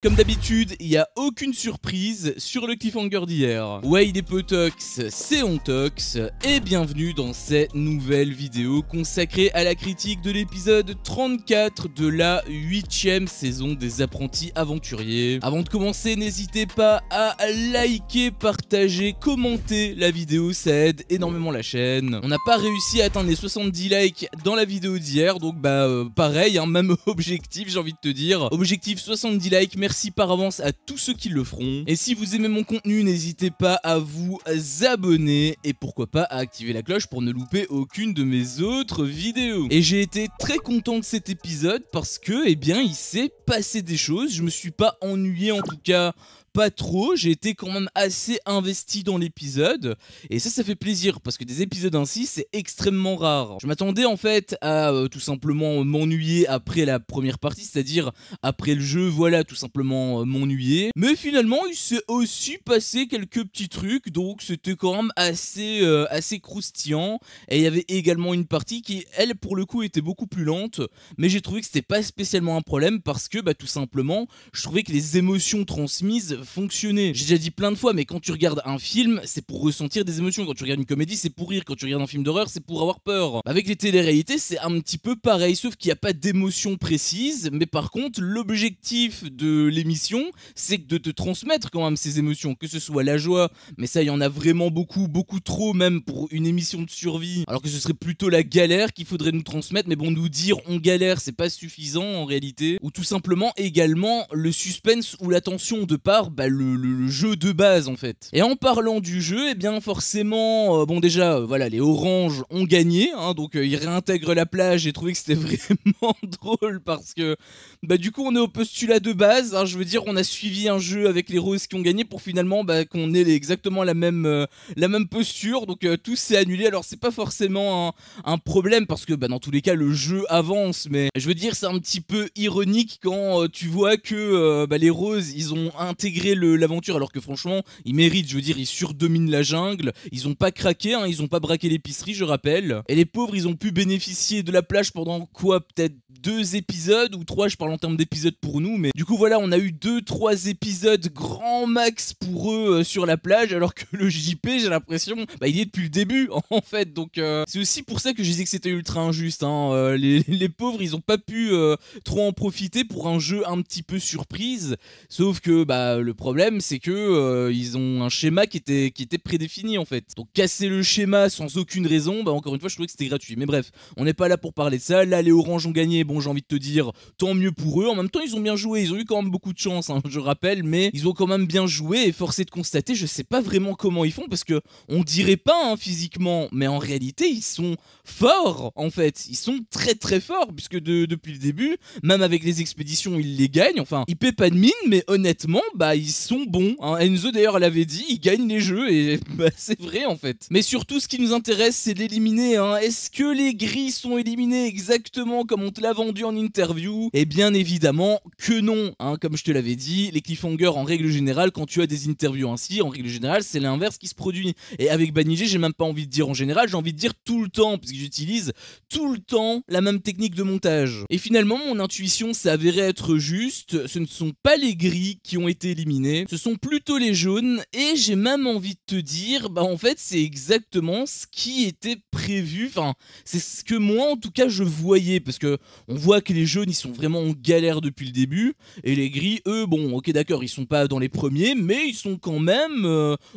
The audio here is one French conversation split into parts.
Comme d'habitude, il n'y a aucune surprise sur le cliffhanger d'hier. Ouais, il est potox, c'est Ontox, et bienvenue dans cette nouvelle vidéo consacrée à la critique de l'épisode 34 de la 8ème saison des Apprentis Aventuriers. Avant de commencer, n'hésitez pas à liker, partager, commenter la vidéo, ça aide énormément la chaîne. On n'a pas réussi à atteindre les 70 likes dans la vidéo d'hier, donc pareil, même objectif, j'ai envie de te dire. Objectif 70 likes, merci par avance à tous ceux qui le feront. Et si vous aimez mon contenu, n'hésitez pas à vous abonner et pourquoi pas à activer la cloche pour ne louper aucune de mes autres vidéos. Et j'ai été très content de cet épisode parce que, eh bien, il s'est passé des choses. Je me suis pas ennuyé, en tout cas pas trop, j'ai été quand même assez investi dans l'épisode et ça fait plaisir parce que des épisodes ainsi c'est extrêmement rare. Je m'attendais en fait à tout simplement m'ennuyer après la première partie, c'est-à-dire après le jeu, voilà, tout simplement m'ennuyer, mais finalement il s'est aussi passé quelques petits trucs, donc c'était quand même assez croustillant. Et il y avait également une partie qui, elle, pour le coup était beaucoup plus lente, mais j'ai trouvé que c'était pas spécialement un problème parce que tout simplement je trouvais que les émotions transmises fonctionner. J'ai déjà dit plein de fois, mais quand tu regardes un film, c'est pour ressentir des émotions. Quand tu regardes une comédie, c'est pour rire. Quand tu regardes un film d'horreur, c'est pour avoir peur. Avec les téléréalités, c'est un petit peu pareil, sauf qu'il n'y a pas d'émotion précise. Mais par contre, l'objectif de l'émission, c'est de te transmettre quand même ces émotions. Que ce soit la joie, mais ça, il y en a vraiment beaucoup, beaucoup trop, même pour une émission de survie. Alors que ce serait plutôt la galère qu'il faudrait nous transmettre. Mais bon, nous dire on galère, c'est pas suffisant en réalité. Ou tout simplement également le suspense ou la tension de par le jeu de base en fait. Et en parlant du jeu, et bien forcément, bon déjà, voilà, les oranges ont gagné, donc ils réintègrent la plage. J'ai trouvé que c'était vraiment drôle parce que du coup on est au postulat de base, je veux dire on a suivi un jeu avec les roses qui ont gagné pour finalement qu'on ait exactement la même posture, donc tout s'est annulé. Alors c'est pas forcément un problème parce que dans tous les cas le jeu avance, mais je veux dire c'est un petit peu ironique quand tu vois que les roses ils ont intégré l'aventure alors que franchement ils méritent, je veux dire ils surdominent la jungle, ils ont pas craqué, ils ont pas braqué l'épicerie je rappelle, et les pauvres ils ont pu bénéficier de la plage pendant quoi, peut-être 2 épisodes ou 3, je parle en termes d'épisodes pour nous, mais du coup voilà on a eu 2-3 épisodes grand max pour eux sur la plage, alors que le JP j'ai l'impression il y est depuis le début en fait, donc c'est aussi pour ça que je disais que c'était ultra injuste, les pauvres ils ont pas pu trop en profiter pour un jeu un petit peu surprise, sauf que le problème c'est que ils ont un schéma qui était prédéfini en fait, donc casser le schéma sans aucune raison, encore une fois je trouvais que c'était gratuit, mais bref on n'est pas là pour parler de ça. Là les oranges ont gagné, bon j'ai envie de te dire tant mieux pour eux, en même temps ils ont bien joué, ils ont eu quand même beaucoup de chance je rappelle, mais ils ont quand même bien joué, et force est de constater, je sais pas vraiment comment ils font parce que on dirait pas physiquement, mais en réalité ils sont forts en fait, ils sont très très forts puisque depuis le début, même avec les expéditions ils les gagnent, enfin ils paient pas de mine, mais honnêtement ils sont bons, Enzo d'ailleurs elle avait dit ils gagnent les jeux, et c'est vrai en fait. Mais surtout ce qui nous intéresse c'est d'éliminer, est-ce que les gris sont éliminés exactement comme on te l'a vendu en interview? Et bien évidemment que non, comme je te l'avais dit, les cliffhangers en règle générale, quand tu as des interviews ainsi, en règle générale c'est l'inverse qui se produit. Et avec Banijé j'ai même pas envie de dire en général, j'ai envie de dire tout le temps, parce que j'utilise tout le temps la même technique de montage. Et finalement mon intuition s'est avérée être juste, ce ne sont pas les gris qui ont été éliminés, ce sont plutôt les jaunes, et j'ai même envie de te dire, en fait c'est exactement ce qui était prévu, c'est ce que moi en tout cas je voyais, parce que on voit que les jaunes ils sont vraiment en galère depuis le début, et les gris eux, bon ok d'accord ils sont pas dans les premiers, mais ils sont quand même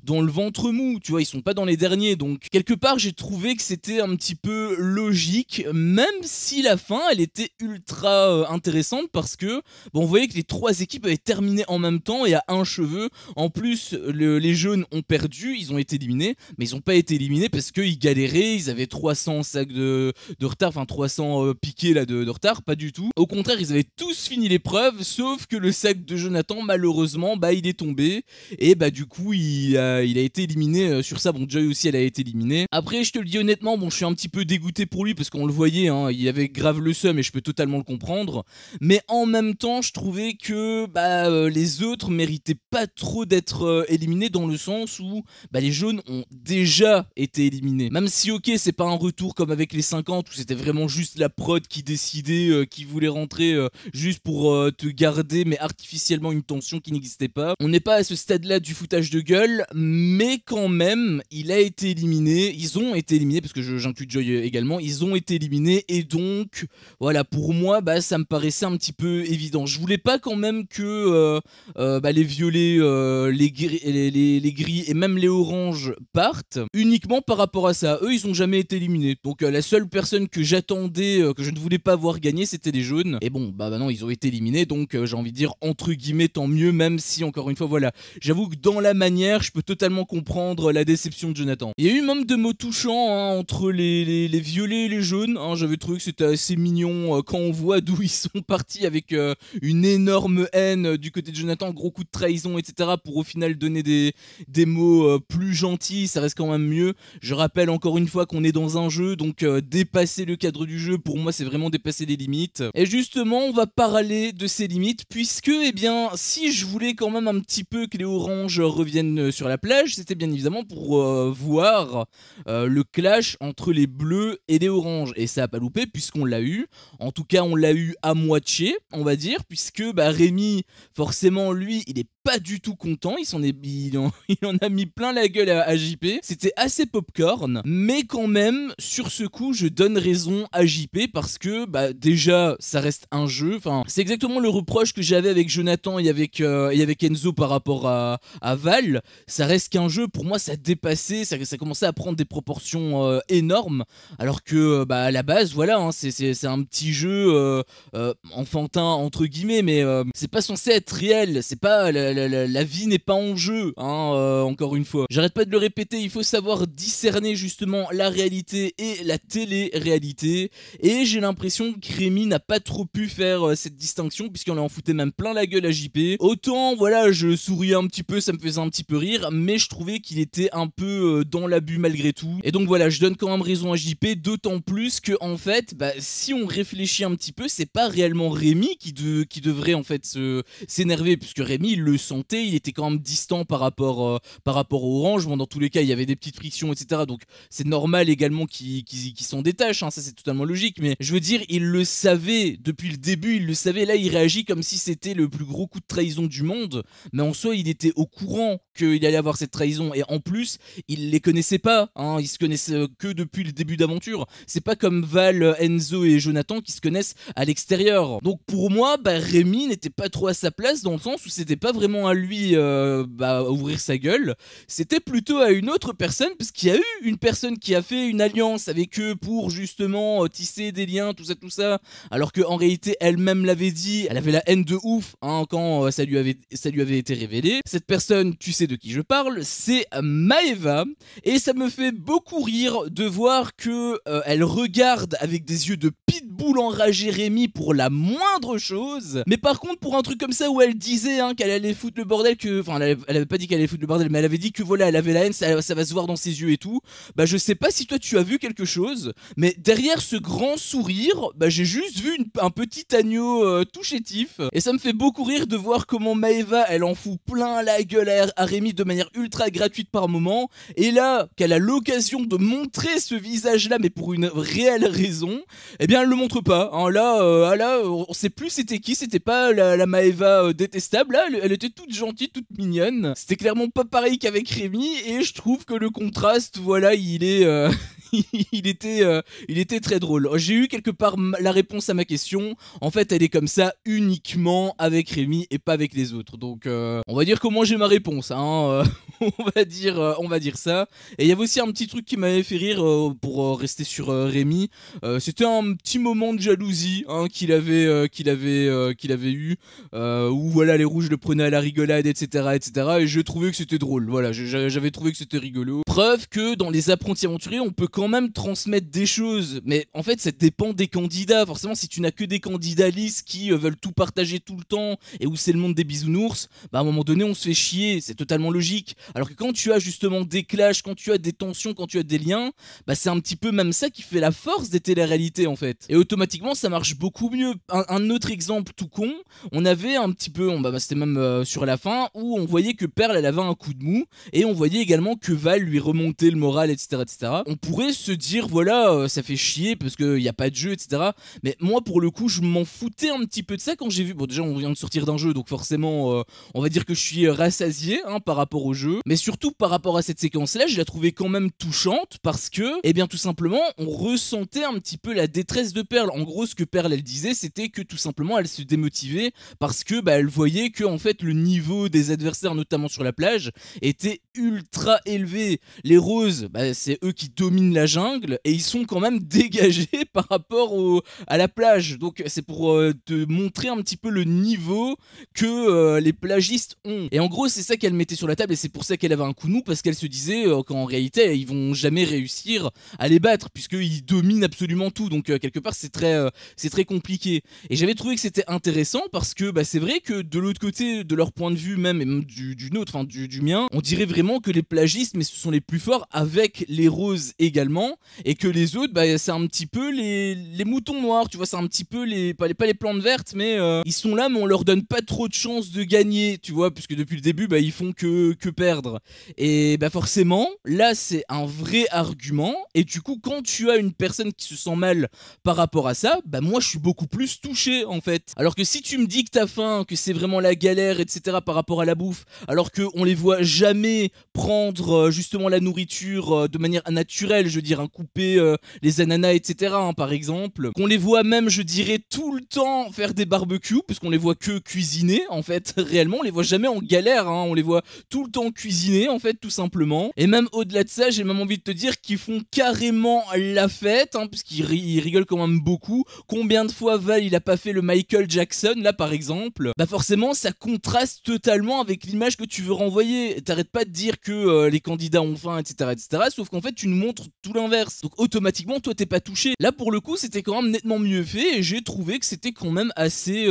dans le ventre mou, tu vois, ils sont pas dans les derniers, donc quelque part j'ai trouvé que c'était un petit peu logique, même si la fin elle était ultra intéressante parce que on voyait que les 3 équipes avaient terminé en même temps et à un cheveu. En plus les jaunes ont perdu, ils ont été éliminés, mais ils ont pas été éliminés parce qu'ils galéraient, ils avaient 300 sacs de retard, 300 piquets là de retard, pas du tout. Au contraire ils avaient tous fini l'épreuve, sauf que le sac de Jonathan malheureusement il est tombé, et du coup il a été éliminé sur ça. Bon Joy aussi elle a été éliminée. Après je te le dis honnêtement, je suis un petit peu dégoûté pour lui parce qu'on le voyait, il y avait grave le seum et je peux totalement le comprendre, mais en même temps je trouvais que les autres méritaient pas trop d'être éliminés, dans le sens où les jaunes ont déjà été éliminés, même si ok c'est pas un retour comme avec les 50 où c'était vraiment juste la prod qui décide idée qui voulait rentrer juste pour te garder, mais artificiellement une tension qui n'existait pas. On n'est pas à ce stade-là du foutage de gueule, mais quand même, il a été éliminé. Ils ont été éliminés, parce que j'inclus Joy également. Ils ont été éliminés, et donc, voilà, pour moi, bah, ça me paraissait un petit peu évident. Je voulais pas quand même que les violets, les gris et même les oranges partent, uniquement par rapport à ça. Eux, ils ont jamais été éliminés. Donc la seule personne que j'attendais, que je ne voulais pas voir gagner, c'était les jaunes. Et bon, bah non, ils ont été éliminés, donc j'ai envie de dire, entre guillemets, tant mieux, même si, encore une fois, voilà, j'avoue que dans la manière, je peux totalement comprendre la déception de Jonathan. Il y a eu même de mots touchants hein, entre les violets et les jaunes. Hein, j'avais trouvé que c'était assez mignon quand on voit d'où ils sont partis avec une énorme haine du côté de Jonathan, gros coup de trahison, etc. pour au final donner des mots plus gentils, ça reste quand même mieux. Je rappelle encore une fois qu'on est dans un jeu, donc dépasser le cadre du jeu, pour moi, c'est vraiment dépasser les limites. Et justement, on va parler de ces limites, puisque, eh bien, si je voulais quand même un petit peu que les oranges reviennent sur la plage, c'était bien évidemment pour voir le clash entre les bleus et les oranges. Et ça a pas loupé, puisqu'on l'a eu. En tout cas, on l'a eu à moitié, on va dire, puisque bah, Rémi, forcément, lui, il est pas du tout content, il en a mis plein la gueule à JP. C'était assez popcorn, mais quand même, sur ce coup, je donne raison à JP parce que, bah, déjà, ça reste un jeu. Enfin, c'est exactement le reproche que j'avais avec Jonathan et avec Enzo par rapport à Val. Ça reste qu'un jeu, pour moi, ça dépassait, ça commençait à prendre des proportions énormes, alors que, bah, à la base, voilà, hein, c'est un petit jeu enfantin, entre guillemets, mais c'est pas censé être réel, c'est pas la vie n'est pas en jeu, hein, encore une fois. J'arrête pas de le répéter, il faut savoir discerner justement la réalité et la télé-réalité. Et j'ai l'impression que Rémi n'a pas trop pu faire cette distinction, puisqu'on en foutait même plein la gueule à JP. Autant, voilà, je souriais un petit peu, ça me faisait un petit peu rire, mais je trouvais qu'il était un peu dans l'abus malgré tout. Et donc voilà, je donne quand même raison à JP, d'autant plus que, en fait, bah, si on réfléchit un petit peu, c'est pas réellement Rémi qui devrait en fait s'énerver, puisque Rémi, il le sentait, il était quand même distant par rapport au orange. Bon, dans tous les cas, il y avait des petites frictions, etc. Donc c'est normal également qu'il s'en détache, hein, ça c'est totalement logique. Mais je veux dire, il le savait depuis le début, il le savait. Là, il réagit comme si c'était le plus gros coup de trahison du monde. Mais en soi, il était au courant qu'il allait avoir cette trahison. Et en plus, il les connaissait pas, hein, ils se connaissent que depuis le début d'aventure. C'est pas comme Val, Enzo et Jonathan qui se connaissent à l'extérieur. Donc pour moi, bah, Rémi n'était pas trop à sa place, dans le sens où c'était pas vraiment à lui ouvrir sa gueule, c'était plutôt à une autre personne, parce qu'il y a eu une personne qui a fait une alliance avec eux pour justement tisser des liens, tout ça, alors qu'en réalité elle-même l'avait dit, elle avait la haine de ouf hein, quand ça lui avait été révélé. Cette personne, tu sais de qui je parle, c'est Maeva, et ça me fait beaucoup rire de voir que elle regarde avec des yeux de pitbull enragé Rémi pour la moindre chose, mais par contre pour un truc comme ça où elle disait hein, qu'elle allait foutre le bordel, enfin elle avait pas dit qu'elle allait foutre le bordel, mais elle avait dit que voilà, elle avait la haine, ça va se voir dans ses yeux et tout. Bah je sais pas si toi tu as vu quelque chose, mais derrière ce grand sourire, bah j'ai juste vu un petit agneau tout chétif, et ça me fait beaucoup rire de voir comment Maeva elle en fout plein la gueule à Rémi de manière ultra gratuite par moment, et là qu'elle a l'occasion de montrer ce visage là mais pour une réelle raison, eh bien elle le montre pas hein. Là on sait plus c'était qui, c'était pas la Maeva détestable, là elle était toute gentille, toute mignonne, c'était clairement pas pareil qu'avec Rémi, et je trouve que le contraste, voilà, il est il était très drôle. J'ai eu quelque part la réponse à ma question. En fait, elle est comme ça uniquement avec Rémi et pas avec les autres. Donc, on va dire que moi j'ai ma réponse. Hein, on va dire ça. Et il y avait aussi un petit truc qui m'avait fait rire pour rester sur Rémi. C'était un petit moment de jalousie hein, qu'il avait eu, où voilà les rouges le prenaient à la rigolade, etc. Et je trouvais que c'était drôle. Voilà, j'avais trouvé que c'était rigolo. Preuve que dans les apprentis aventuriers, on peut quand même transmettre des choses, mais en fait ça dépend des candidats. Forcément, si tu n'as que des candidats lisses qui veulent tout partager tout le temps et où c'est le monde des bisounours, bah à un moment donné on se fait chier, c'est totalement logique. Alors que quand tu as justement des clashs, quand tu as des tensions, quand tu as des liens, bah c'est un petit peu même ça qui fait la force des téléréalités en fait. Et automatiquement ça marche beaucoup mieux. Un autre exemple tout con, on avait un petit peu, c'était même sur la fin, où on voyait que Pearl elle avait un coup de mou, et on voyait également que Val lui remontait le moral, etc. On pourrait pourrait se dire voilà, ça fait chier parce qu'il n'y a pas de jeu, etc. Mais moi pour le coup je m'en foutais un petit peu de ça quand j'ai vu, bon déjà on vient de sortir d'un jeu donc forcément on va dire que je suis rassasié par rapport au jeu, mais surtout par rapport à cette séquence là je la trouvais quand même touchante parce que, eh bien tout simplement on ressentait un petit peu la détresse de Pearl. En gros ce que Pearl elle disait c'était que tout simplement elle se démotivait parce que elle voyait que en fait le niveau des adversaires notamment sur la plage était ultra élevé. Les roses c'est eux qui dominent la jungle et ils sont quand même dégagés par rapport à la plage, donc c'est pour te montrer un petit peu le niveau que les plagistes ont. Et en gros c'est ça qu'elle mettait sur la table et c'est pour ça qu'elle avait un coup de mou, parce qu'elle se disait qu'en réalité ils vont jamais réussir à les battre puisqu'ils dominent absolument tout, donc quelque part c'est très compliqué. Et j'avais trouvé que c'était intéressant parce que c'est vrai que de l'autre côté, de leur point de vue même, et même du nôtre, enfin du mien, on dirait vraiment que les plagistes mais ce sont les plus forts, avec les roses également, et que les autres c'est un petit peu les moutons noirs, tu vois, c'est un petit peu pas les plantes vertes, mais ils sont là mais on leur donne pas trop de chance de gagner, tu vois, puisque depuis le début ils font que perdre. Et forcément là c'est un vrai argument, et du coup quand tu as une personne qui se sent mal par rapport à ça, moi je suis beaucoup plus touché en fait. Alors que si tu me dis que t'as faim, que c'est vraiment la galère, etc. par rapport à la bouffe, alors qu'on les voit jamais prendre justement la nourriture de manière naturelle, je veux dire, couper les ananas, etc. par exemple, qu'on les voit même, je dirais, tout le temps faire des barbecues, puisqu'on les voit que cuisiner en fait, réellement, on les voit jamais en galère, on les voit tout le temps cuisiner en fait, tout simplement. Et même au-delà de ça, j'ai même envie de te dire qu'ils font carrément la fête, puisqu'ils rigolent quand même beaucoup. Combien de fois Val il a pas fait le Michael Jackson là par exemple, forcément ça contraste totalement avec l'image que tu veux renvoyer. T'arrêtes pas de dire que les candidats ont faim, etc., sauf qu'en fait tu nous montres tout l'inverse, donc automatiquement toi t'es pas touché. Là pour le coup c'était quand même nettement mieux fait et j'ai trouvé que c'était quand même assez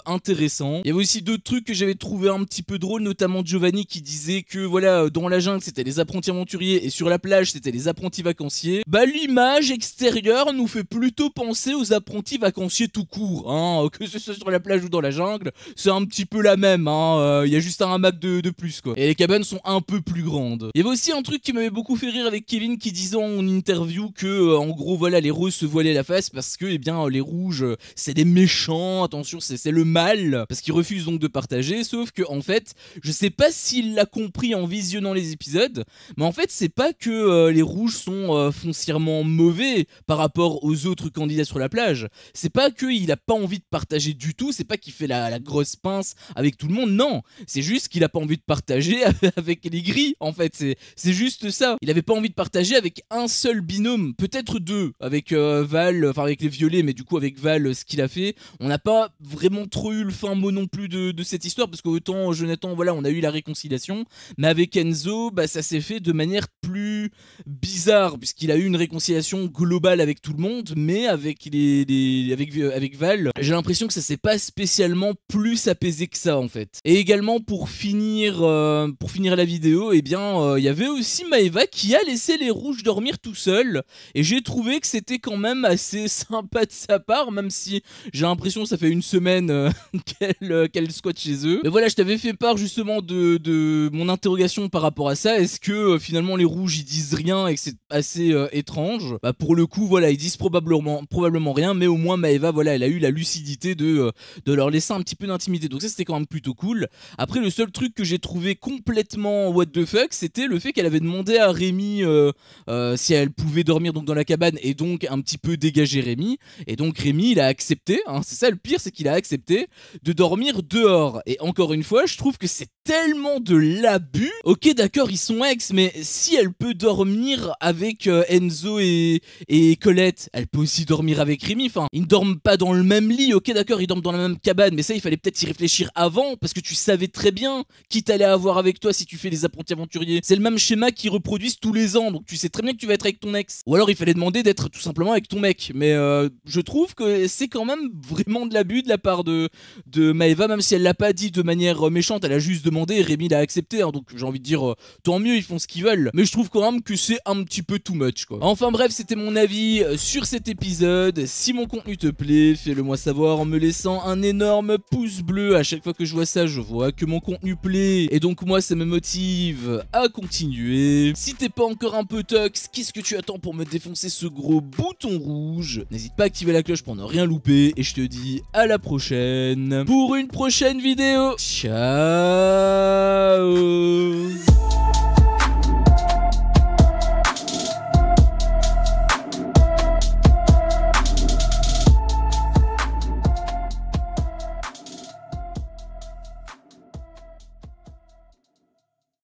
intéressant. Il y avait aussi d'autres trucs que j'avais trouvé un petit peu drôles, notamment Giovanni qui disait que voilà, dans la jungle c'était les apprentis aventuriers et sur la plage c'était les apprentis vacanciers. L'image extérieure nous fait plutôt penser aux apprentis vacanciers tout court, que ce soit sur la plage ou dans la jungle, c'est un petit peu la même, il y a juste un hamac de plus quoi. Et les cabanes sont un peu plus grandes. Il y avait aussi un truc qui m'avait beaucoup fait rire avec Kevin qui disait en interview que en gros voilà, les roses se voilaient la face parce que les rouges c'est des méchants, attention c'est le mal, parce qu'ils refusent donc de partager. Sauf que en fait je sais pas s'il l'a compris en visionnant les épisodes, mais en fait c'est pas que les rouges sont foncièrement mauvais par rapport aux autres candidats sur la plage, c'est pas qu'il a pas envie de partager du tout, c'est pas qu'il fait la grosse pince avec tout le monde, non, c'est juste qu'il a pas envie de partager avec les gris en fait, c'est juste ça. Il avait pas envie de partager avec un seul binôme, peut-être deux, avec Val, enfin avec les violets, mais du coup avec Val ce qu'il a fait, on n'a pas vraiment trop eu le fin mot non plus de cette histoire, parce qu'autant Jonathan voilà on a eu la réconciliation, mais avec Enzo ça s'est fait de manière plus bizarre, puisqu'il a eu une réconciliation globale avec tout le monde, mais avec avec Val j'ai l'impression que ça s'est pas spécialement plus apaisé que ça en fait. Et également pour finir la vidéo, il y avait aussi Maeva qui a laissé les rouges dormir tout seul, et j'ai trouvé que c'était quand même assez sympa de sa part, même si j'ai l'impression que ça fait une semaine qu'elle squatte chez eux. Mais voilà, je t'avais fait part justement de mon interrogation par rapport à ça. Est-ce que finalement les rouges ils disent rien et que c'est assez étrange? Pour le coup voilà, ils disent probablement rien, mais au moins Maeva voilà, elle a eu la lucidité de leur laisser un petit peu d'intimité, donc ça c'était quand même plutôt cool. Après le seul truc que j'ai trouvé complètement what the fuck, c'était le fait qu'elle avait demandé à Rémi si elle pouvait dormir donc dans la cabane, et donc un petit peu dégager Rémi, et donc Rémi il a accepté, c'est ça le pire, c'est qu'il a accepté de dormir dehors. Et encore une fois je trouve que c'est tellement de l'abus. Ok d'accord ils sont ex, mais si elle peut dormir avec Enzo et Colette, elle peut aussi dormir avec Rémi, enfin ils ne dorment pas dans le même lit, ok d'accord ils dorment dans la même cabane, mais ça il fallait peut-être y réfléchir avant, parce que tu savais très bien qui t'allait avoir avec toi si tu fais les apprentis aventuriers. C'est le même schéma qu'ils reproduisent tous les ans, donc tu sais très bien que tu vas être avec ton ex, ou alors il fallait demander d'être tout simplement avec ton mec. Mais je trouve que c'est quand même vraiment de l'abus de la part de Maeva, même si elle l'a pas dit de manière méchante, elle a juste demandé et Rémi l'a accepté, donc j'ai envie de dire tant mieux, ils font ce qu'ils veulent. Mais je trouve quand quand même que c'est un petit peu too much quoi. Enfin bref, c'était mon avis sur cet épisode. Si mon contenu te plaît, fais-le moi savoir en me laissant un énorme pouce bleu. À chaque fois que je vois ça, je vois que mon contenu plaît et donc moi ça me motive à continuer. Si t'es pas encore un peu tox, qu'est-ce que tu attends pour me défoncer ce gros bouton rouge? N'hésite pas à activer la cloche pour ne rien louper et je te dis à la prochaine pour une prochaine vidéo. Ciao.